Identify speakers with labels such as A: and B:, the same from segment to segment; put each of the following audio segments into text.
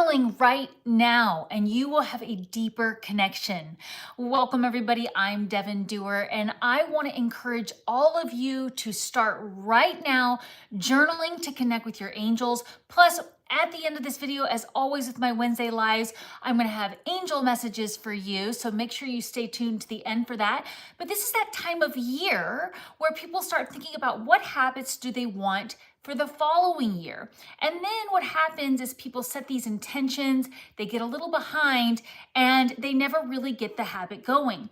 A: journaling right now and you will have a deeper connection. Welcome everybody, I'm Devon and I want to encourage all of you to start right now journaling to connect with your angels. Plus, at the end of this video, as always with my Wednesday lives, I'm going to have angel messages for you. So make sure you stay tuned to the end for that. But this is that time of year where people start thinking about what habits do they want for the following year. And then what happens is people set these intentions, they get a little behind, and they never really get the habit going.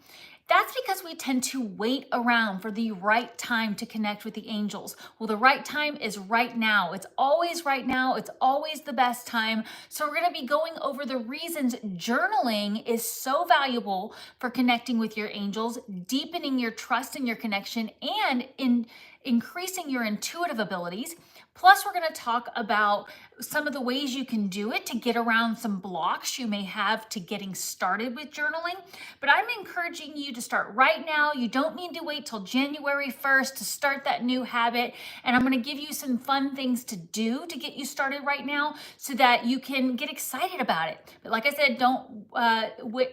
A: That's because we tend to wait around for the right time to connect with the angels. Well, the right time is right now. It's always right now. It's always the best time. So we're going to be going over the reasons journaling is so valuable for connecting with your angels, deepening your trust in your connection, and increasing your intuitive abilities. Plus, we're going to talk about some of the ways you can do it to get around some blocks you may have to getting started with journaling. But I'm encouraging you to start right now. You don't need to wait till January 1st to start that new habit. And I'm going to give you some fun things to do to get you started right now so that you can get excited about it. But like I said,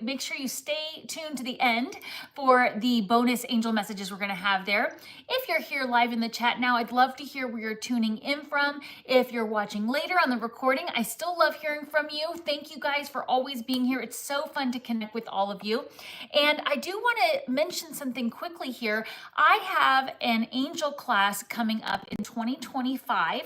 A: make sure you stay tuned to the end for the bonus angel messages we're going to have there. If you're here live in the chat now, I'd love to hear where you're tuning in from. If you're watching later on the recording, I still love hearing from you. Thank you guys for always being here. It's so fun to connect with all of you. And I do want to mention something quickly here. I have an angel class coming up in 2025,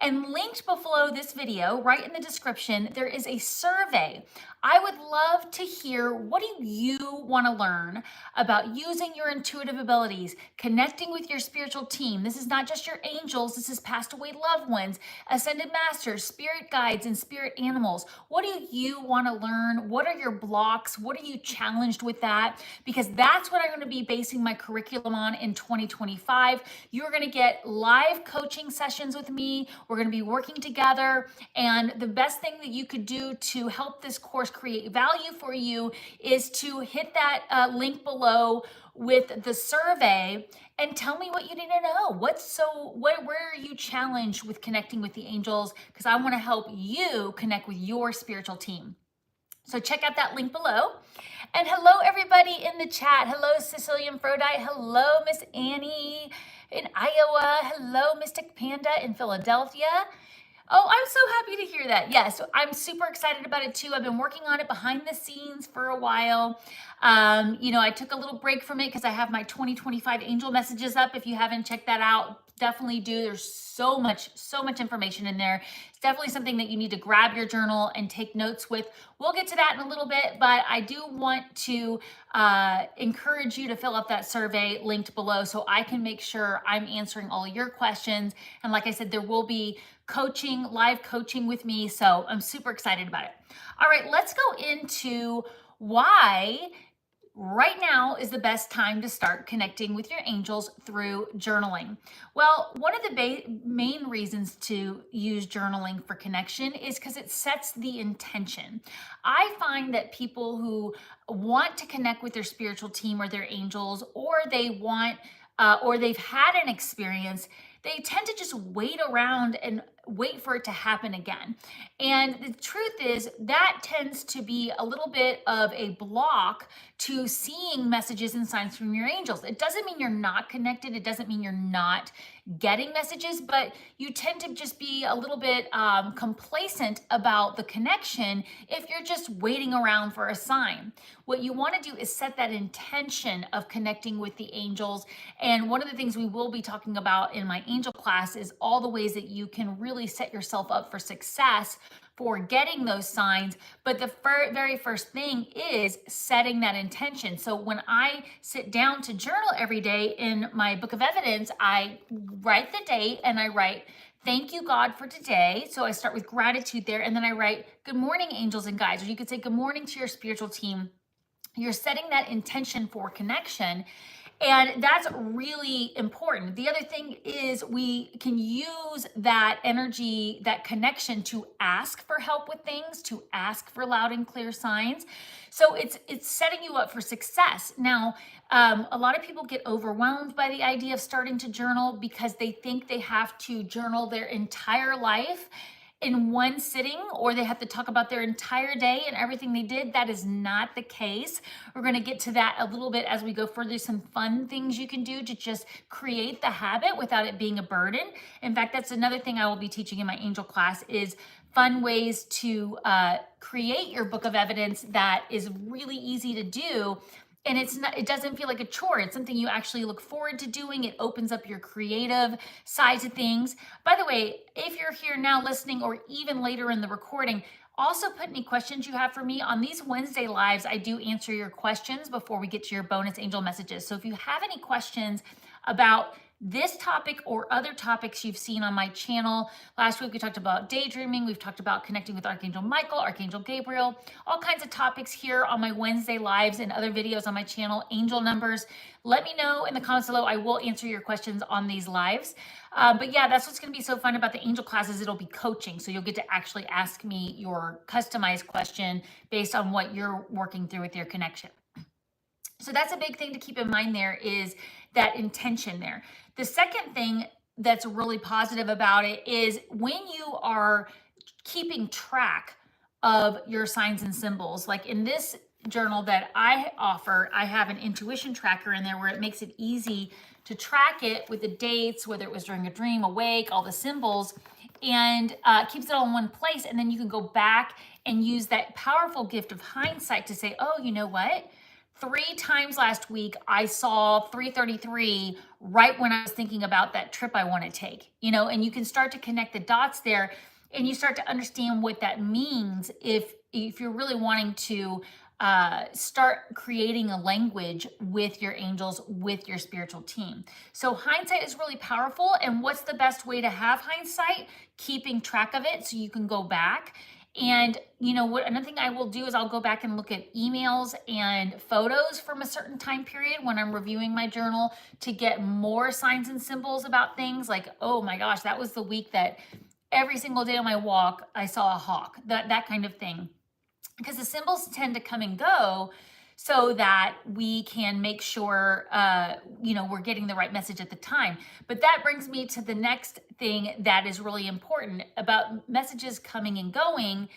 A: and linked below this video, right in the description, there is a survey. I would love to hear, what do you want to learn about using your intuitive abilities, connecting with your spiritual team? This is not just your angels, this is passed away loved ones, ascended masters, spirit guides, and spirit animals. What do you want to learn? What are your blocks? What are you challenged with that? Because that's what I'm going to be basing my curriculum on in 2025. You're going to get live coaching sessions with me. We're going to be working together. And the best thing that you could do to help this course create value for you is to hit that link below with the survey and tell me what you need to know. Where are you challenged with connecting with the angels? Because I want to help you connect with your spiritual team. So check out that link below. And hello, everybody in the chat. Hello, Sicilian Frodite. Hello, Miss Annie in Iowa. Hello, Mystic Panda in Philadelphia. Oh, I'm so happy to hear that. Yes, I'm super excited about it too. I've been working on it behind the scenes for a while. I took a little break from it because I have my 2025 angel messages up. If you haven't checked that out, definitely do. There's so much information in there. It's definitely something that you need to grab your journal and take notes with. We'll get to that in a little bit, but I do want to encourage you to fill out that survey linked below so I can make sure I'm answering all your questions. And like I said, there will be live coaching with me. So I'm super excited about it. All right, let's go into why right now is the best time to start connecting with your angels through journaling. Well, one of the main reasons to use journaling for connection is because it sets the intention. I find that people who want to connect with their spiritual team or their angels, or they've had an experience, they tend to just wait around and wait for it to happen again. And the truth is that tends to be a little bit of a block to seeing messages and signs from your angels. It doesn't mean you're not connected. It doesn't mean you're not getting messages, but you tend to just be a little bit complacent about the connection if you're just waiting around for a sign. What you want to do is set that intention of connecting with the angels. And one of the things we will be talking about in my angel class is all the ways that you can really set yourself up for success for getting those signs. But the very first thing is setting that intention. So when I sit down to journal every day in my book of evidence, I write the date and I write, "Thank you, God, for today." So I start with gratitude there. And then I write, "Good morning, angels and guides." Or you could say, "Good morning" to your spiritual team. You're setting that intention for connection. And that's really important. The other thing is we can use that energy, that connection, to ask for help with things, to ask for loud and clear signs. So it's setting you up for success. Now, a lot of people get overwhelmed by the idea of starting to journal because they think they have to journal their entire life. in one sitting, or they have to talk about their entire day and everything they did. That is not the case. We're going to get to that a little bit as we go further. Some fun things you can do to just create the habit without it being a burden. In fact, that's another thing I will be teaching in my angel class, is fun ways to create your book of evidence that is really easy to do. And it doesn't feel like a chore. It's something you actually look forward to doing. It opens up your creative side to things. By the way, if you're here now listening, or even later in the recording, also put any questions you have for me. On these Wednesday lives, I do answer your questions before we get to your bonus angel messages. So if you have any questions about this topic or other topics you've seen on my channel. Last week we talked about daydreaming. We've talked about connecting with Archangel Michael, Archangel Gabriel, all kinds of topics here on my Wednesday lives and other videos on my channel, angel numbers. Let me know in the comments below. I will answer your questions on these lives. But yeah, that's what's going to be so fun about the angel classes. It'll be coaching. So you'll get to actually ask me your customized question based on what you're working through with your connection. So that's a big thing to keep in mind there, is that intention there. The second thing that's really positive about it is when you are keeping track of your signs and symbols. Like in this journal that I offer, I have an intuition tracker in there where it makes it easy to track it with the dates, whether it was during a dream, awake, all the symbols, and keeps it all in one place. And then you can go back and use that powerful gift of hindsight to say, oh, you know what? 3 times last week, I saw 333 right when I was thinking about that trip I want to take, and you can start to connect the dots there, and you start to understand what that means if you're really wanting to start creating a language with your angels, with your spiritual team. So hindsight is really powerful. And what's the best way to have hindsight? Keeping track of it so you can go back. And another thing I will do is I'll go back and look at emails and photos from a certain time period when I'm reviewing my journal to get more signs and symbols about things like, oh my gosh, that was the week that every single day on my walk, I saw a hawk, that kind of thing. Because the symbols tend to come and go, so that we can make sure, we're getting the right message at the time. But that brings me to the next thing that is really important about messages coming and going.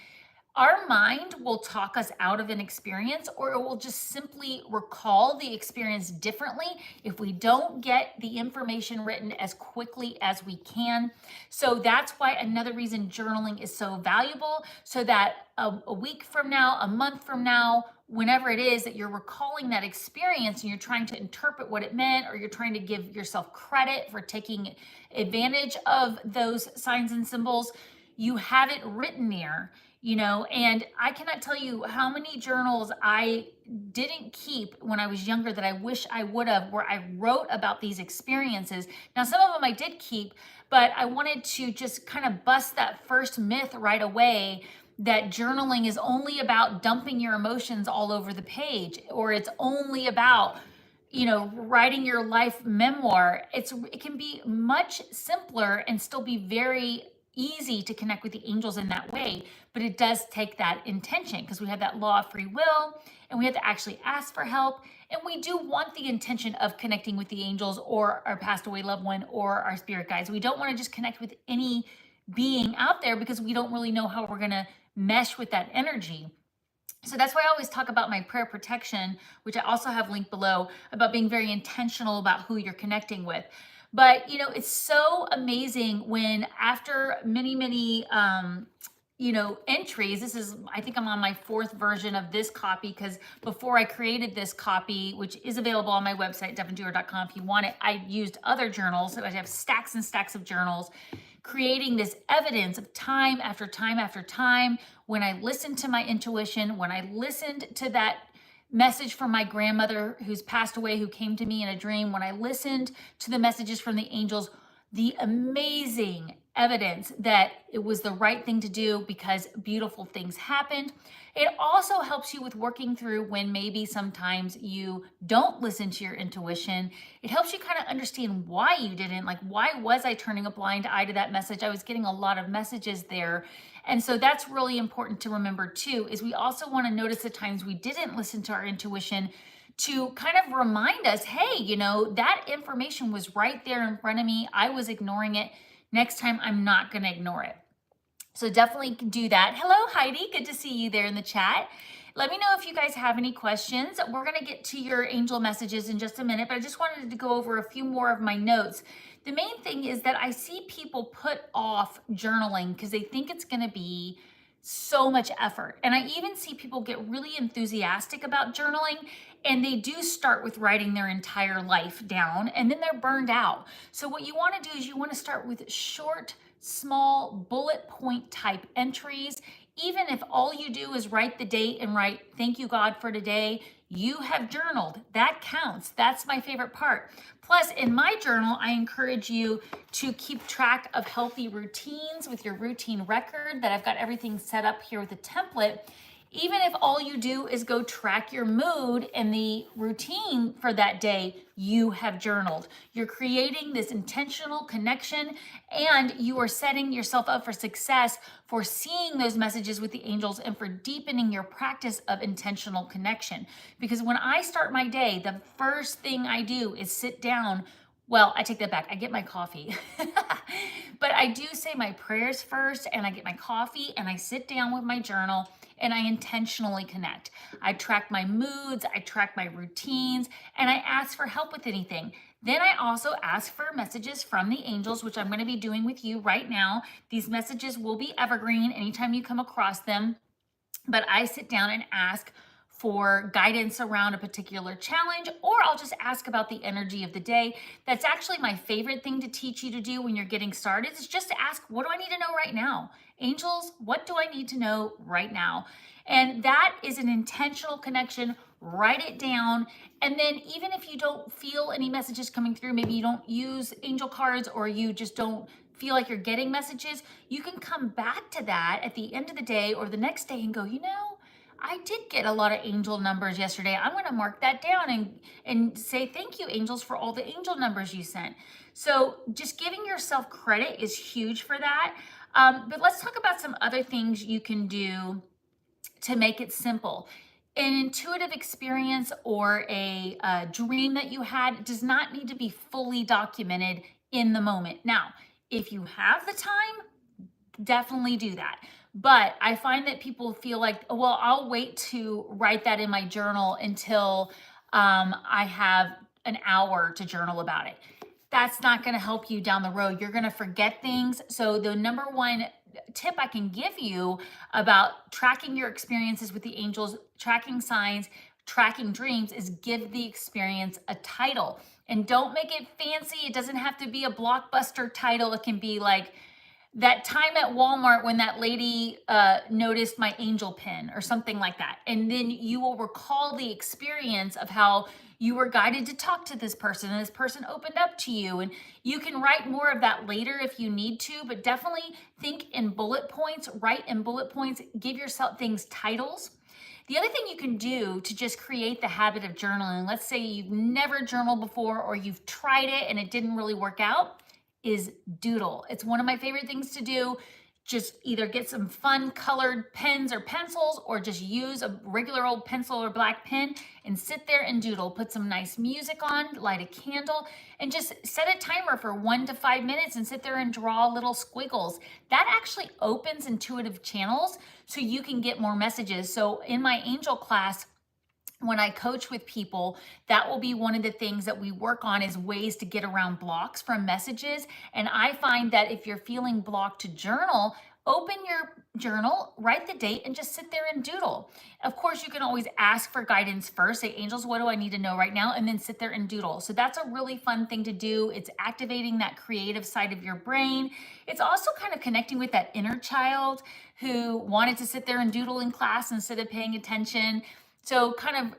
A: Our mind will talk us out of an experience, or it will just simply recall the experience differently if we don't get the information written as quickly as we can. So that's why another reason journaling is so valuable, so that a week from now, a month from now, whenever it is that you're recalling that experience and you're trying to interpret what it meant, or you're trying to give yourself credit for taking advantage of those signs and symbols, you have it written there. And I cannot tell you how many journals I didn't keep when I was younger that I wish I would have, where I wrote about these experiences. Now, some of them I did keep, but I wanted to just kind of bust that first myth right away, that journaling is only about dumping your emotions all over the page, or it's only about writing your life memoir. It can be much simpler and still be very easy to connect with the angels in that way, but it does take that intention, because we have that law of free will, and we have to actually ask for help, and we do want the intention of connecting with the angels or our passed away loved one or our spirit guides. We don't want to just connect with any being out there, because we don't really know how we're going to mesh with that energy. So that's why I always talk about my prayer protection, which I also have linked below, about being very intentional about who you're connecting with. But, it's so amazing when, after many, many, entries, I think I'm on my 4th version of this copy, because before I created this copy, which is available on my website, devondoer.com, if you want it, I used other journals. So I have stacks and stacks of journals, creating this evidence of time after time after time. When I listened to my intuition, when I listened to that message from my grandmother who's passed away, who came to me in a dream, when I listened to the messages from the angels, the amazing evidence that it was the right thing to do, because beautiful things happened. It also helps you with working through when maybe sometimes you don't listen to your intuition. It helps you kind of understand why you didn't. Like, why was I turning a blind eye to that message? I was getting a lot of messages there. And so that's really important to remember too, is we also want to notice the times we didn't listen to our intuition, to kind of remind us, hey, that information was right there in front of me. I was ignoring it. Next time, I'm not going to ignore it. So definitely do that. Hello, Heidi. Good to see you there in the chat. Let me know if you guys have any questions. We're going to get to your angel messages in just a minute, but I just wanted to go over a few more of my notes. The main thing is that I see people put off journaling because they think it's going to be so much effort. And I even see people get really enthusiastic about journaling, and they do start with writing their entire life down, and then they're burned out. So what you want to do is you want to start with short, small bullet point type entries. Even if all you do is write the date and write, thank you God for today, you have journaled. That counts. That's my favorite part. Plus, in my journal, I encourage you to keep track of healthy routines with your routine record that I've got everything set up here with a template. Even if all you do is go track your mood and the routine for that day, you have journaled. You're creating this intentional connection, and you are setting yourself up for success for seeing those messages with the angels and for deepening your practice of intentional connection. Because when I start my day, the first thing I do is sit down. Well, I take that back. I get my coffee. But I do say my prayers first, and I get my coffee, and I sit down with my journal, and I intentionally connect. I track my moods, I track my routines, and I ask for help with anything. Then I also ask for messages from the angels, which I'm going to be doing with you right now. These messages will be evergreen anytime you come across them. But I sit down and ask for guidance around a particular challenge, or I'll just ask about the energy of the day. That's actually my favorite thing to teach you to do when you're getting started, is just to ask, what do I need to know right now? Angels, what do I need to know right now? And that is an intentional connection. Write it down. And then even if you don't feel any messages coming through, maybe you don't use angel cards, or you just don't feel like you're getting messages, you can come back to that at the end of the day or the next day and go, I did get a lot of angel numbers yesterday. I'm going to mark that down and say, thank you, angels, for all the angel numbers you sent. So just giving yourself credit is huge for that. But let's talk about some other things you can do to make it simple. An intuitive experience or a dream that you had does not need to be fully documented in the moment. Now, if you have the time, definitely do that. But I find that people feel like, well, I'll wait to write that in my journal until I have an hour to journal about it. That's not going to help you down the road. You're going to forget things. So the number one tip I can give you about tracking your experiences with the angels, tracking signs, tracking dreams, is give the experience a title. And don't make it fancy. It doesn't have to be a blockbuster title. It can be like, that time at Walmart when that lady noticed my angel pin, or something like that. And then you will recall the experience of how you were guided to talk to this person, and this person opened up to you. And you can write more of that later if you need to, but definitely think in bullet points, write in bullet points, give yourself things titles. The other thing you can do to just create the habit of journaling, let's say you've never journaled before, or you've tried it and it didn't really work out, is doodle. It's one of my favorite things to do. Just either get some fun colored pens or pencils, or just use a regular old pencil or black pen and sit there and doodle. Put some nice music on, light a candle, and just set a timer for 1 to 5 minutes and sit there and draw little squiggles. That actually opens intuitive channels so you can get more messages. So in my angel class, when I coach with people, that will be one of the things that we work on, is ways to get around blocks from messages. And I find that if you're feeling blocked to journal, open your journal, write the date, and just sit there and doodle. Of course, you can always ask for guidance first. Say, angels, what do I need to know right now? And then sit there and doodle. So that's a really fun thing to do. It's activating that creative side of your brain. It's also kind of connecting with that inner child who wanted to sit there and doodle in class instead of paying attention. So kind of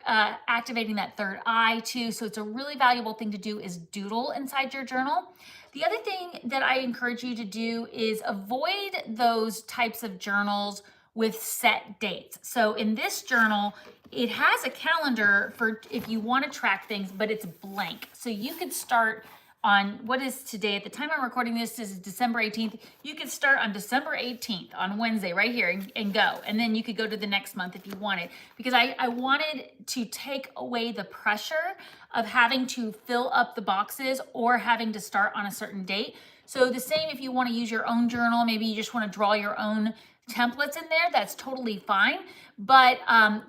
A: activating that third eye too. So it's a really valuable thing to do, is doodle inside your journal. The other thing that I encourage you to do is avoid those types of journals with set dates. So in this journal, it has a calendar for if you want to track things, but it's blank. So you could start on, what is today? At the time I'm recording this is December 18th. You could start on December 18th on Wednesday right here and go. And then you could go to the next month if you wanted, because I wanted to take away the pressure of having to fill up the boxes or having to start on a certain date. So the same if you want to use your own journal, maybe you just want to draw your own templates in there, that's totally fine. But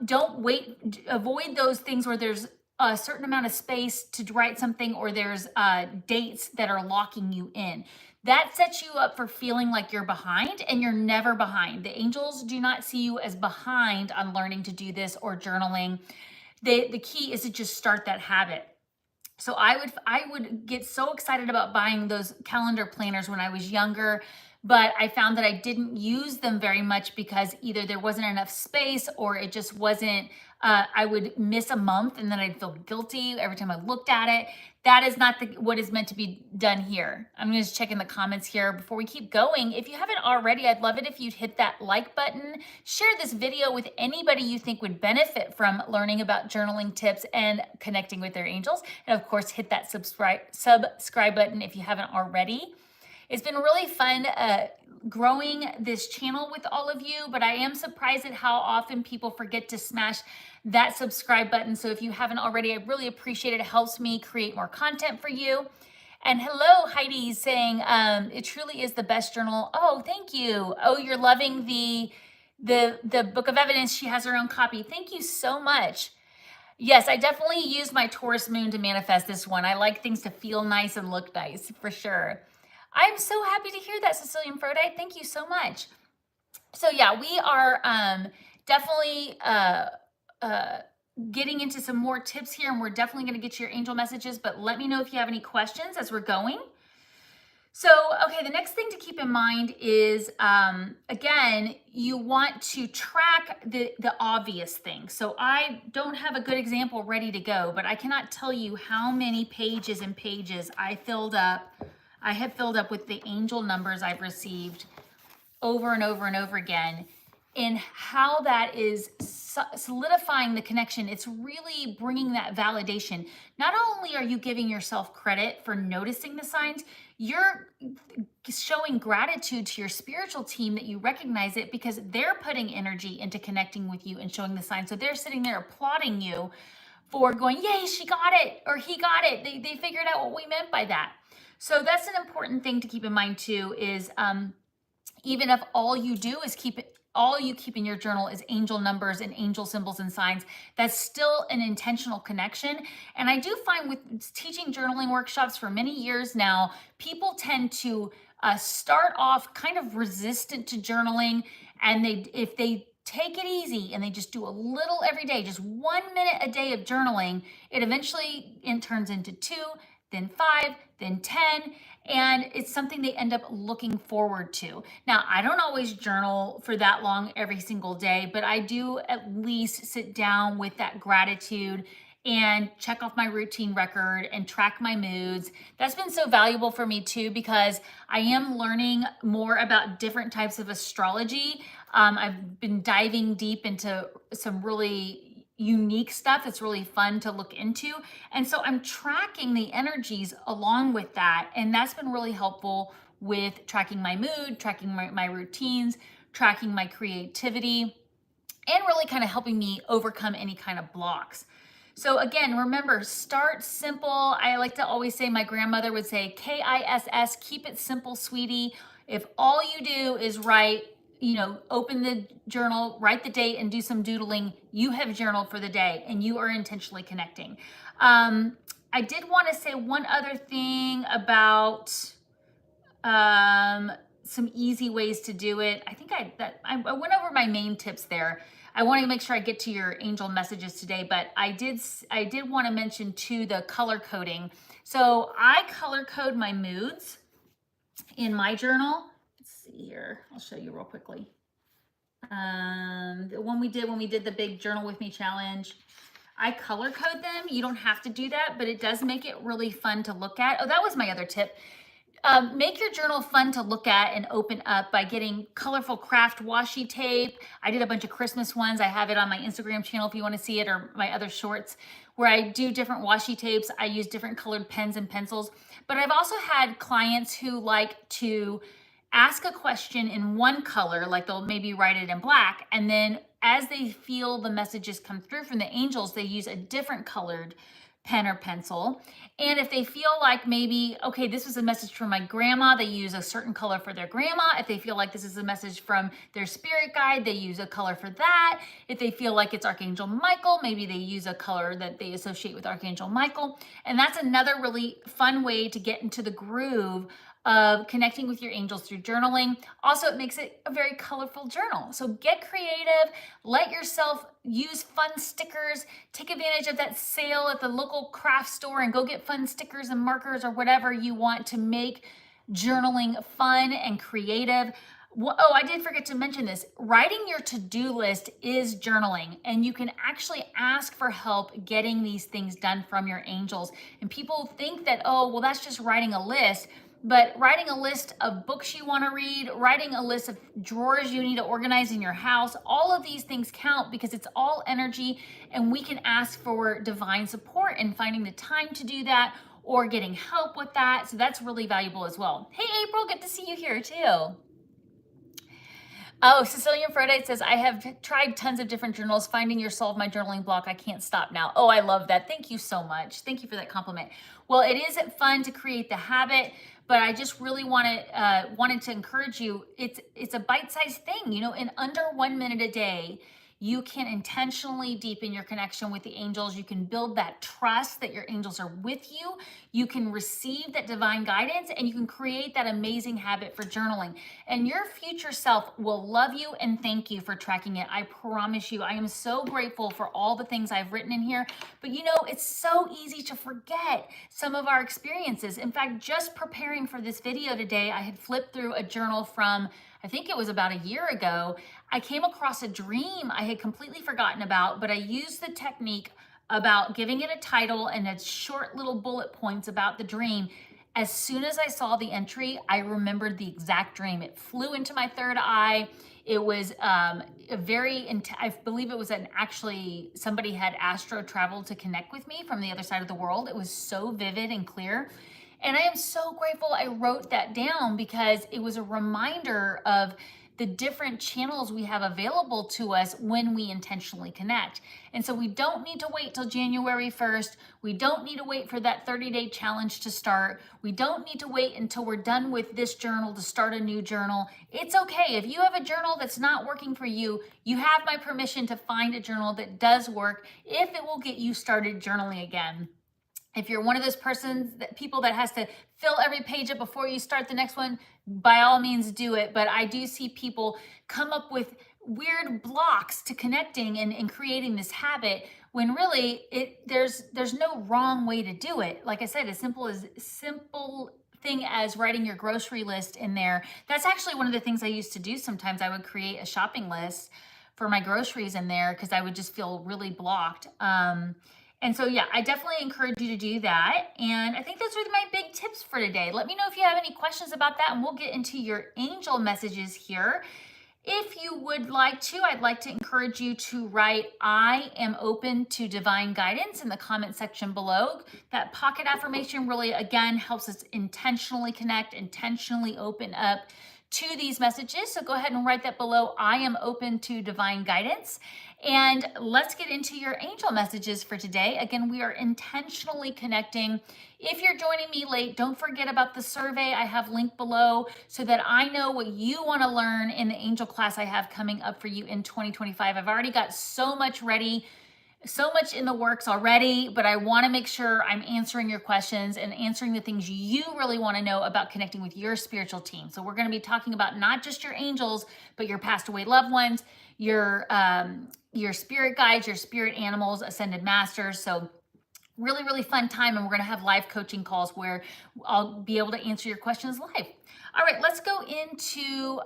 A: don't wait, avoid those things where there's a certain amount of space to write something, or there's dates that are locking you in. That sets you up for feeling like you're behind, and you're never behind. The angels do not see you as behind on learning to do this or journaling. The key is to just start that habit. So I would get so excited about buying those calendar planners when I was younger, but I found that I didn't use them very much because either there wasn't enough space, or it just wasn't, I would miss a month and then I'd feel guilty every time I looked at it. That is not what is meant to be done here. I'm going to check in the comments here before we keep going. If you haven't already, I'd love it if you'd hit that like button, share this video with anybody you think would benefit from learning about journaling tips and connecting with their angels. And of course, hit that subscribe button if you haven't already. It's been really fun growing this channel with all of you, but I am surprised at how often people forget to smash that subscribe button. So if you haven't already, I really appreciate it. It helps me create more content for you. And hello, Heidi, saying it truly is the best journal. Oh, thank you. Oh, you're loving the Book of Evidence. She has her own copy. Thank you so much. Yes, I definitely used my Taurus moon to manifest this one. I like things to feel nice and look nice, for sure. I'm so happy to hear that, Cecilian Frode. Thank you so much. So yeah, we are definitely getting into some more tips here, and we're definitely going to get to your angel messages, but let me know if you have any questions as we're going. So, okay, the next thing to keep in mind is, again, you want to track the obvious things. So I don't have a good example ready to go, but I cannot tell you how many pages and pages I have filled up with the angel numbers I've received over and over and over again, and how that is solidifying the connection. It's really bringing that validation. Not only are you giving yourself credit for noticing the signs, you're showing gratitude to your spiritual team that you recognize it, because they're putting energy into connecting with you and showing the signs. So they're sitting there applauding you for going, yay, she got it, or he got it. They figured out what we meant by that. So that's an important thing to keep in mind too, is even if all you keep in your journal is angel numbers and angel symbols and signs, that's still an intentional connection. And I do find with teaching journaling workshops for many years now, people tend to start off kind of resistant to journaling, and if they take it easy and they just do a little every day, just 1 minute a day of journaling, it eventually turns into 2, then 5, then 10, and it's something they end up looking forward to. Now, I don't always journal for that long every single day, but I do at least sit down with that gratitude and check off my routine record and track my moods. That's been so valuable for me too, because I am learning more about different types of astrology. I've been diving deep into some really unique stuff that's really fun to look into. And so I'm tracking the energies along with that. And that's been really helpful with tracking my mood, tracking my routines, tracking my creativity, and really kind of helping me overcome any kind of blocks. So again, remember, start simple. I like to always say, my grandmother would say, KISS, keep it simple, sweetie. If all you do is write, open the journal, write the date, and do some doodling, you have journaled for the day and you are intentionally connecting. I did want to say one other thing about some easy ways to do it. I think I went over my main tips there. I want to make sure I get to your angel messages today, but I did want to mention too the color coding. So I color code my moods in my journal. Let's see here. I'll show you real quickly. The one we did when we did the big Journal With Me challenge, I color code them. You don't have to do that, but it does make it really fun to look at. Oh, that was my other tip. Make your journal fun to look at and open up by getting colorful craft washi tape. I did a bunch of Christmas ones. I have it on my Instagram channel if you want to see it, or my other shorts, where I do different washi tapes. I use different colored pens and pencils. But I've also had clients who like to ask a question in one color, like they'll maybe write it in black, and then as they feel the messages come through from the angels, they use a different colored pen or pencil. And if they feel like maybe, okay, this was a message from my grandma, they use a certain color for their grandma. If they feel like this is a message from their spirit guide, they use a color for that. If they feel like it's Archangel Michael, maybe they use a color that they associate with Archangel Michael. And that's another really fun way to get into the groove of connecting with your angels through journaling. Also, it makes it a very colorful journal. So get creative, let yourself use fun stickers, take advantage of that sale at the local craft store and go get fun stickers and markers or whatever you want to make journaling fun and creative. Oh, I did forget to mention this. Writing your to-do list is journaling, and you can actually ask for help getting these things done from your angels. And people think that, oh, well, that's just writing a list. But writing a list of books you want to read, writing a list of drawers you need to organize in your house, all of these things count because it's all energy, and we can ask for divine support in finding the time to do that or getting help with that. So that's really valuable as well. Hey, April, good to see you here too. Oh, Sicilian Friday says, I have tried tons of different journals. Finding your solved my journaling block. I can't stop now. Oh, I love that. Thank you so much. Thank you for that compliment. Well, it is fun to create the habit, but I just really wanted to encourage you. It's a bite-sized thing, you know, in under 1 minute a day. You can intentionally deepen your connection with the angels. You can build that trust that your angels are with you. You can receive that divine guidance, and you can create that amazing habit for journaling. And your future self will love you and thank you for tracking it. I promise you. I am so grateful for all the things I've written in here. But you know, it's so easy to forget some of our experiences. In fact, just preparing for this video today, I had flipped through a journal from, I think it was about a year ago. I came across a dream I had completely forgotten about, but I used the technique about giving it a title and a short little bullet points about the dream. As soon as I saw the entry, I remembered the exact dream. It flew into my third eye. It was I believe it was actually somebody had astro traveled to connect with me from the other side of the world. It was so vivid and clear. And I am so grateful I wrote that down because it was a reminder of the different channels we have available to us when we intentionally connect. And so we don't need to wait till January 1st. We don't need to wait for that 30-day challenge to start. We don't need to wait until we're done with this journal to start a new journal. It's okay. If you have a journal that's not working for you, you have my permission to find a journal that does work if it will get you started journaling again. If you're one of those people that has to fill every page up before you start the next one, by all means do it. But I do see people come up with weird blocks to connecting and creating this habit when really there's no wrong way to do it. Like I said, as simple thing as writing your grocery list in there. That's actually one of the things I used to do. Sometimes I would create a shopping list for my groceries in there because I would just feel really blocked. And so, yeah, I definitely encourage you to do that. And I think those are my big tips for today. Let me know if you have any questions about that, and we'll get into your angel messages here. If you would like to, I'd like to encourage you to write, I am open to divine guidance in the comment section below. That pocket affirmation really, again, helps us intentionally connect, intentionally open up to these messages. So go ahead and write that below. I am open to divine guidance. And let's get into your angel messages for today. Again, we are intentionally connecting. If you're joining me late, don't forget about the survey I have linked below so that I know what you want to learn in the angel class I have coming up for you in 2025. I've already got so much ready, so much in the works already, but I want to make sure I'm answering your questions and answering the things you really want to know about connecting with your spiritual team. So we're going to be talking about not just your angels, but your passed away loved ones, your spirit guides, your spirit animals, ascended masters. So really, really fun time. And we're going to have live coaching calls where I'll be able to answer your questions live. All right, let's go into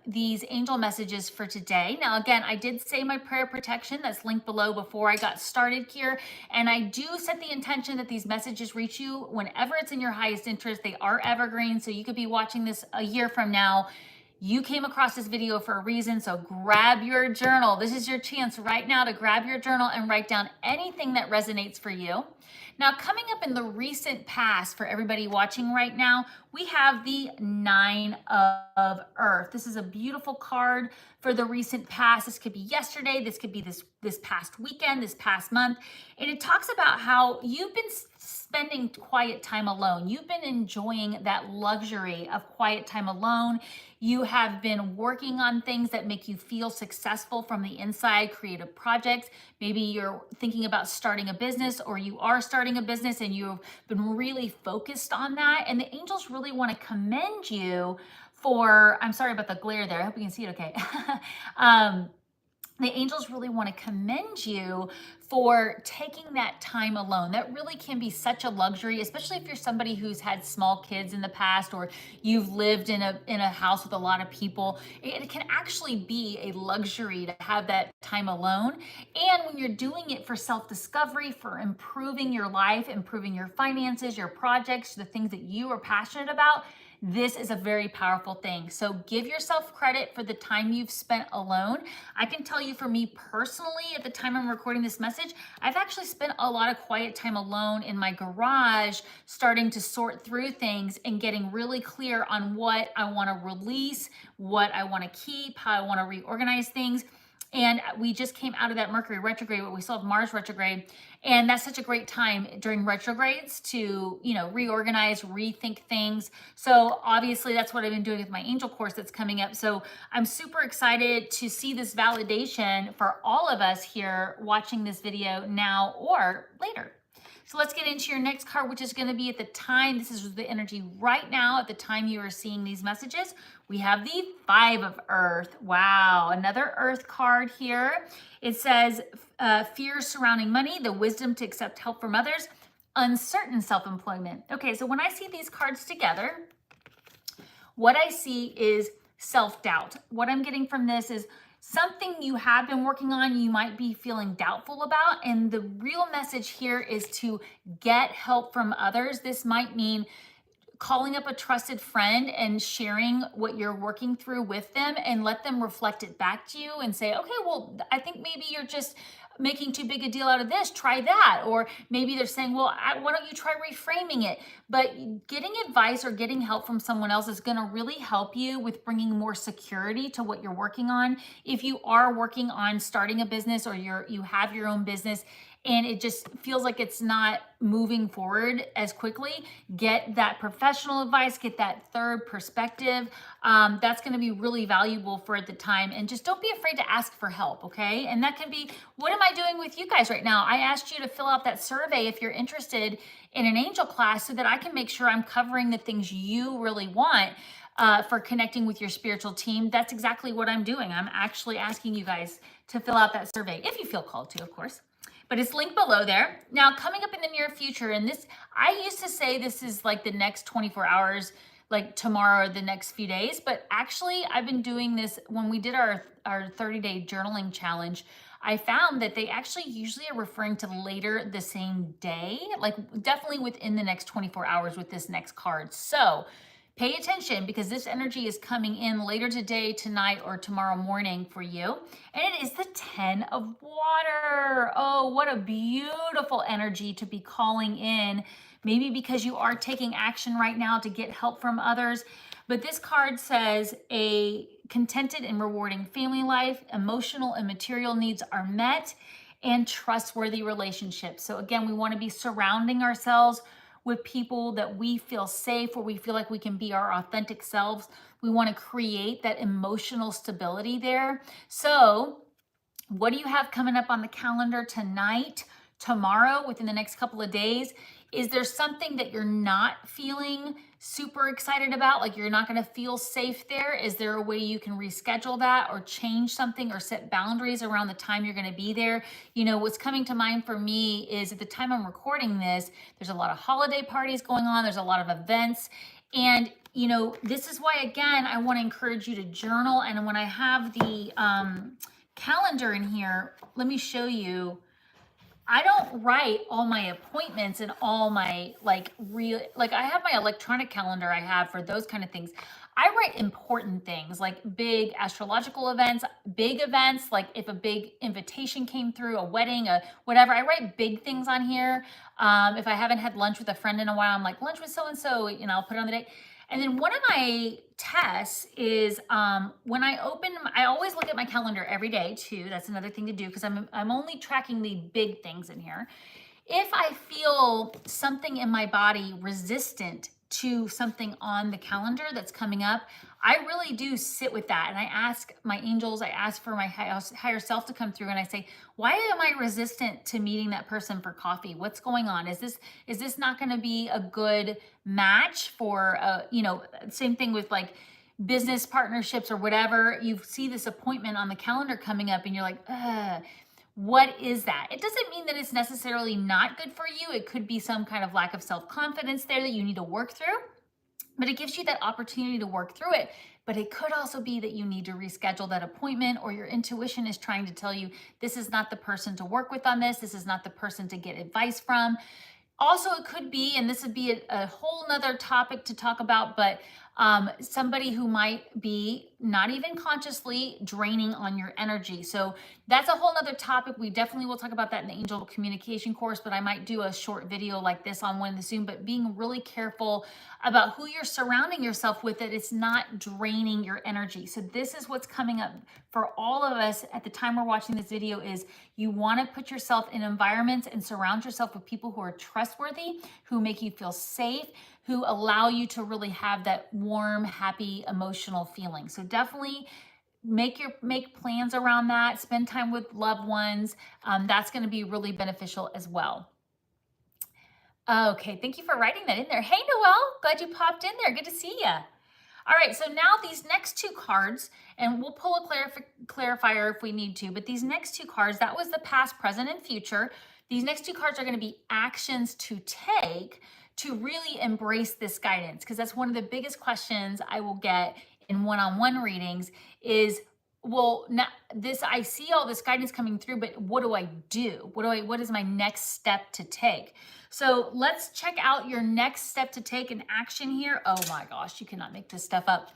A: these angel messages for today. Now, again, I did say my prayer protection that's linked below before I got started here. And I do set the intention that these messages reach you whenever it's in your highest interest. They are evergreen, so you could be watching this a year from now. You came across this video for a reason, so grab your journal. This is your chance right now to grab your journal and write down anything that resonates for you. Now, coming up in the recent past for everybody watching right now, we have the Nine of Earth. This is a beautiful card for the recent past. This could be yesterday, this could be this past weekend, this past month. And it talks about how you've been spending quiet time alone. You've been enjoying that luxury of quiet time alone. You have been working on things that make you feel successful from the inside, creative projects. Maybe you're thinking about starting a business, or you are starting a business and you've been really focused on that. And the angels really want to commend you for, I'm sorry about the glare there. I hope you can see it okay. The angels really want to commend you for taking that time alone. That really can be such a luxury, especially if you're somebody who's had small kids in the past, or you've lived in a house with a lot of people. It can actually be a luxury to have that time alone. And when you're doing it for self-discovery, for improving your life, improving your finances, your projects, the things that you are passionate about, this is a very powerful thing. So give yourself credit for the time you've spent alone. I can tell you, for me personally, at the time I'm recording this message, I've actually spent a lot of quiet time alone in my garage, starting to sort through things and getting really clear on what I want to release, what I want to keep, how I want to reorganize things. And we just came out of that Mercury retrograde, but we still have Mars retrograde. And that's such a great time during retrogrades to, reorganize, rethink things. So obviously that's what I've been doing with my angel course that's coming up. So I'm super excited to see this validation for all of us here watching this video now or later. So let's get into your next card, which is going to be at the time. This is the energy right now at the time you are seeing these messages. We have the Five of Earth. Wow, another Earth card here. It says fears surrounding money, the wisdom to accept help from others, uncertain self-employment. Okay, so when I see these cards together, what I see is self-doubt. What I'm getting from this is something you have been working on, you might be feeling doubtful about. And the real message here is to get help from others. This might mean calling up a trusted friend and sharing what you're working through with them, and let them reflect it back to you and say, okay, well, I think maybe you're just making too big a deal out of this, try that. Or maybe they're saying, well, why don't you try reframing it? But getting advice or getting help from someone else is going to really help you with bringing more security to what you're working on. If you are working on starting a business, or you have your own business and it just feels like it's not moving forward as quickly, get that professional advice, get that third perspective. That's going to be really valuable for at the time. And just don't be afraid to ask for help, okay? And that can be, what am I doing with you guys right now? I asked you to fill out that survey if you're interested in an angel class, so that I can make sure I'm covering the things you really want for connecting with your spiritual team. That's exactly what I'm doing. I'm actually asking you guys to fill out that survey, if you feel called to, of course. But it's linked below there. Now, coming up in the near future, and this, I used to say this is like the next 24 hours, like tomorrow or the next few days, but actually I've been doing this when we did our 30-day journaling challenge. I found that they actually usually are referring to later the same day, like definitely within the next 24 hours with this next card. So pay attention, because this energy is coming in later today, tonight, or tomorrow morning for you. And it is the 10 of water. Oh, what a beautiful energy to be calling in. Maybe because you are taking action right now to get help from others. But this card says a contented and rewarding family life, emotional and material needs are met, and trustworthy relationships. So again, we want to be surrounding ourselves with people that we feel safe, where we feel like we can be our authentic selves. We want to create that emotional stability there. So what do you have coming up on the calendar tonight, tomorrow, within the next couple of days? Is there something that you're not feeling super excited about, like you're not going to feel safe there? Is there a way you can reschedule that, or change something, or set boundaries around the time you're going to be there? What's coming to mind for me is, at the time I'm recording this, there's a lot of holiday parties going on. There's a lot of events. And this is why, again, I want to encourage you to journal. And when I have the calendar in here, let me show you. I don't write all my appointments and all my I have my electronic calendar I have for those kind of things. I write important things like big astrological events, big events, like if a big invitation came through, a wedding, a whatever. I write big things on here. If I haven't had lunch with a friend in a while, I'm like, lunch with so and so, I'll put it on the day. And then one of my tests is when I always look at my calendar every day too. That's another thing to do because I'm only tracking the big things in here. If I feel something in my body resistant to something on the calendar that's coming up, I really do sit with that. And I ask my angels, I ask for my higher self to come through, and I say, why am I resistant to meeting that person for coffee? What's going on? Is this not going to be a good match for, same thing with like business partnerships or whatever. You see this appointment on the calendar coming up and you're like, what is that? It doesn't mean that it's necessarily not good for you. It could be some kind of lack of self-confidence there that you need to work through, but it gives you that opportunity to work through it. But it could also be that you need to reschedule that appointment, or your intuition is trying to tell you, this is not the person to work with on this. This is not the person to get advice from. Also, it could be, and this would be a whole nother topic to talk about, but somebody who might be not even consciously draining on your energy. So that's a whole nother topic. We definitely will talk about that in the angel communication course, but I might do a short video like this on one of the Zoom, but being really careful about who you're surrounding yourself with, that it's not draining your energy. So this is what's coming up for all of us at the time we're watching this video, is you want to put yourself in environments and surround yourself with people who are trustworthy, who make you feel safe, who allow you to really have that warm, happy, emotional feeling. So definitely make plans around that. Spend time with loved ones. That's going to be really beneficial as well. Okay, thank you for writing that in there. Hey, Noelle, glad you popped in there. Good to see you. All right, so now these next two cards, and we'll pull a clarifier if we need to, but these next two cards, that was the past, present, and future. These next two cards are going to be actions to take to really embrace this guidance, because that's one of the biggest questions I will get in one-on-one readings is, well, now I see all this guidance coming through, but what do I do? What is my next step to take? So let's check out your next step to take in action here. Oh my gosh, you cannot make this stuff up.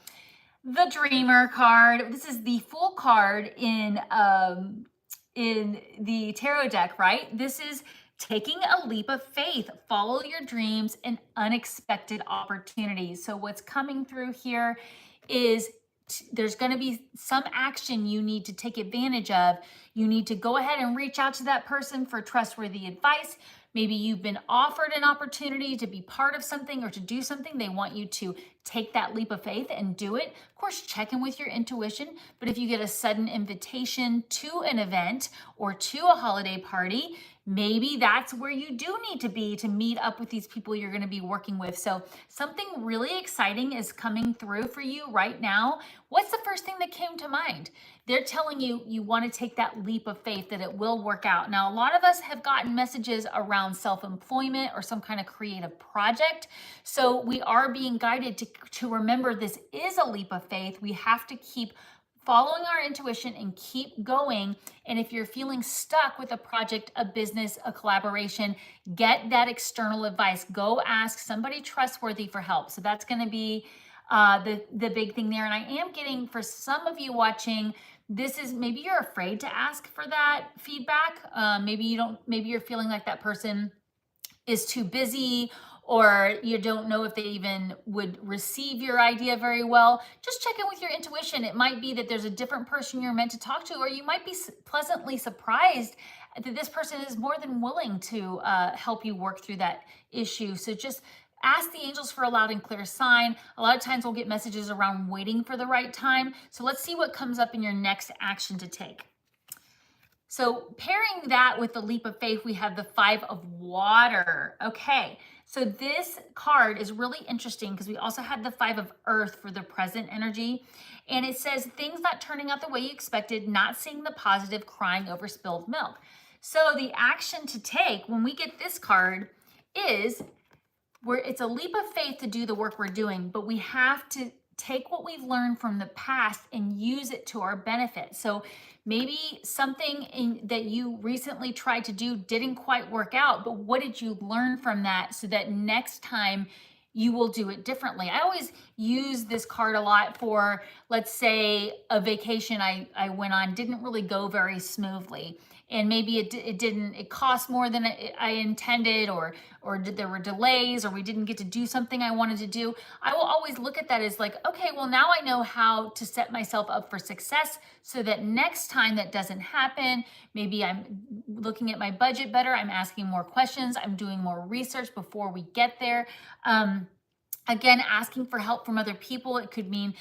A: The Dreamer card. This is the full card in the tarot deck, right? This is taking a leap of faith, follow your dreams and unexpected opportunities. So what's coming through here is there's going to be some action you need to take advantage of. You need to go ahead and reach out to that person for trustworthy advice. Maybe you've been offered an opportunity to be part of something or to do something. They want you to take that leap of faith and do it. Of course, check in with your intuition. But if you get a sudden invitation to an event or to a holiday party, maybe that's where you do need to be to meet up with these people you're going to be working with. So something really exciting is coming through for you right now. What's the first thing that came to mind? They're telling you you want to take that leap of faith, that it will work out. Now, a lot of us have gotten messages around self-employment or some kind of creative project. So we are being guided to remember this is a leap of faith. We have to keep following our intuition and keep going. And if you're feeling stuck with a project, a business, a collaboration, get that external advice. Go ask somebody trustworthy for help. So that's going to be the big thing there. And I am getting, for some of you watching, this is, maybe you're afraid to ask for that feedback. Maybe you're feeling like that person is too busy, or you don't know if they even would receive your idea very well. Just check in with your intuition. It might be that there's a different person you're meant to talk to, or you might be pleasantly surprised that this person is more than willing to help you work through that issue. So just ask the angels for a loud and clear sign. A lot of times we'll get messages around waiting for the right time. So let's see what comes up in your next action to take. So pairing that with the leap of faith, we have the 5 of water. Okay, so this card is really interesting because we also had the 5 of earth for the present energy. And it says things not turning out the way you expected, not seeing the positive, crying over spilled milk. So the action to take when we get this card is it's a leap of faith to do the work we're doing, but we have to take what we've learned from the past and use it to our benefit. So maybe something that you recently tried to do didn't quite work out, but what did you learn from that so that next time you will do it differently. I always use this card a lot for, let's say, a vacation I went on didn't really go very smoothly. And maybe it cost more than I intended, or there were delays, or we didn't get to do something I wanted to do. I will always look at that as like, okay, well, now I know how to set myself up for success so that next time that doesn't happen. Maybe I'm looking at my budget better. I'm asking more questions. I'm doing more research before we get there. Again, asking for help from other people. It could mean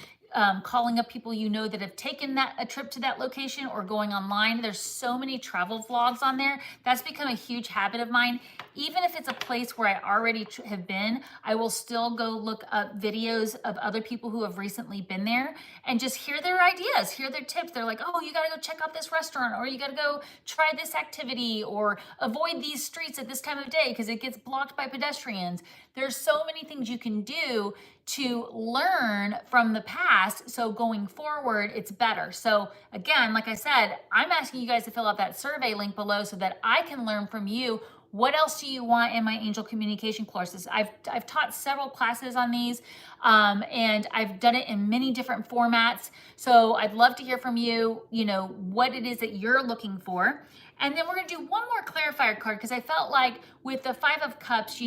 A: calling up people you know that have taken a trip to that location, or going online. There's so many travel vlogs on there. That's become a huge habit of mine. Even if it's a place where I already have been, I will still go look up videos of other people who have recently been there and just hear their ideas, hear their tips. They're like, oh, you got to go check out this restaurant, or you got to go try this activity, or avoid these streets at this time of day because it gets blocked by pedestrians. There's so many things you can do to learn from the past, so going forward it's better. So again, like I said, I'm asking you guys to fill out that survey link below so that I can learn from you. What else do you want in my angel communication courses? I've taught several classes on these, and I've done it in many different formats. So I'd love to hear from you, what it is that you're looking for. And then we're gonna do one more clarifier card, because I felt like with the Five of Cups,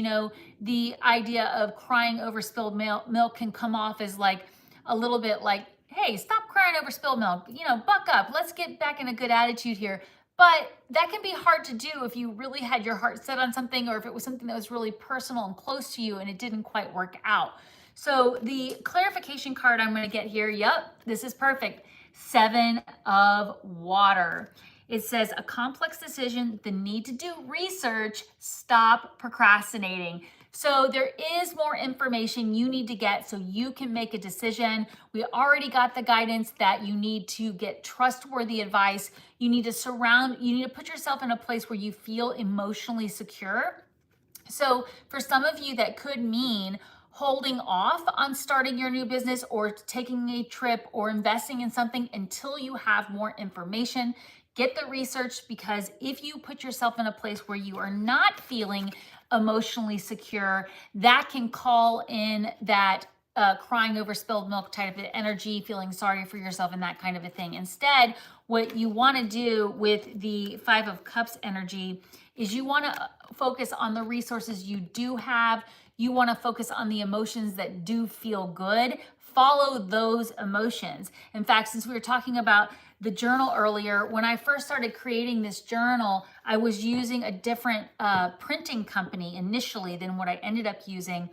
A: the idea of crying over spilled milk can come off as like a little bit like, hey, stop crying over spilled milk, buck up, let's get back in a good attitude here. But that can be hard to do if you really had your heart set on something, or if it was something that was really personal and close to you and it didn't quite work out. So the clarification card I'm gonna get here, yep, this is perfect. Seven of Water. It says a complex decision, the need to do research, stop procrastinating. So there is more information you need to get so you can make a decision. We already got the guidance that you need to get trustworthy advice. You need to put yourself in a place where you feel emotionally secure. So for some of you, that could mean holding off on starting your new business, or taking a trip, or investing in something until you have more information. Get the research, because if you put yourself in a place where you are not feeling emotionally secure, that can call in that crying over spilled milk type of energy, feeling sorry for yourself, and that kind of a thing. Instead, what you want to do with the Five of Cups energy is you want to focus on the resources you do have. You want to focus on the emotions that do feel good. Follow those emotions. In fact, since we were talking about the journal earlier, when I first started creating this journal, I was using a different printing company initially than what I ended up using.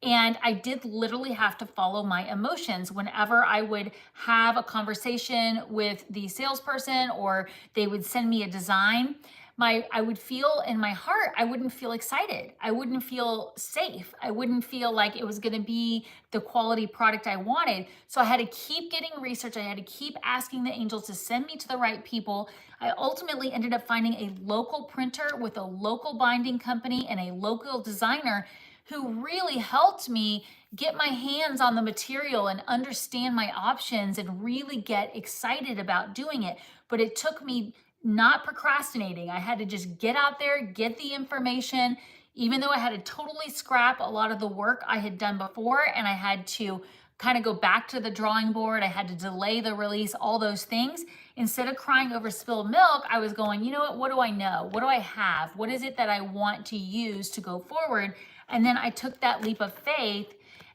A: And I did literally have to follow my emotions whenever I would have a conversation with the salesperson, or they would send me a design. I would feel in my heart, I wouldn't feel excited. I wouldn't feel safe. I wouldn't feel like it was going to be the quality product I wanted. So I had to keep getting research. I had to keep asking the angels to send me to the right people. I ultimately ended up finding a local printer with a local binding company and a local designer who really helped me get my hands on the material and understand my options and really get excited about doing it. But it took me not procrastinating. I had to just get out there, get the information, even though I had to totally scrap a lot of the work I had done before, and I had to kind of go back to the drawing board. I had to delay the release, all those things. Instead of crying over spilled milk, I was going, you know what do I know? What do I have? What is it that I want to use to go forward? And then I took that leap of faith.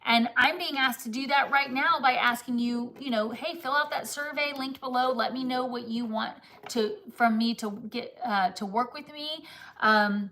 A: And I'm being asked to do that right now by asking you, hey, fill out that survey linked below. Let me know what you want from me to get to work with me. And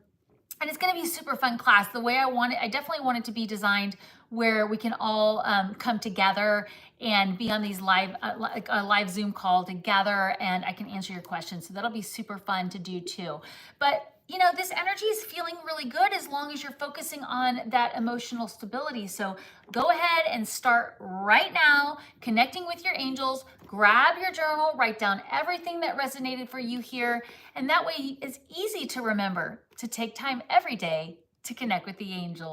A: it's going to be a super fun class. The way I want it, I definitely want it to be designed where we can all come together and be on these live, like a live Zoom call together, and I can answer your questions. So that'll be super fun to do too. But this energy is feeling really good as long as you're focusing on that emotional stability. So go ahead and start right now connecting with your angels. Grab your journal, write down everything that resonated for you here. And that way it's easy to remember to take time every day to connect with the angels.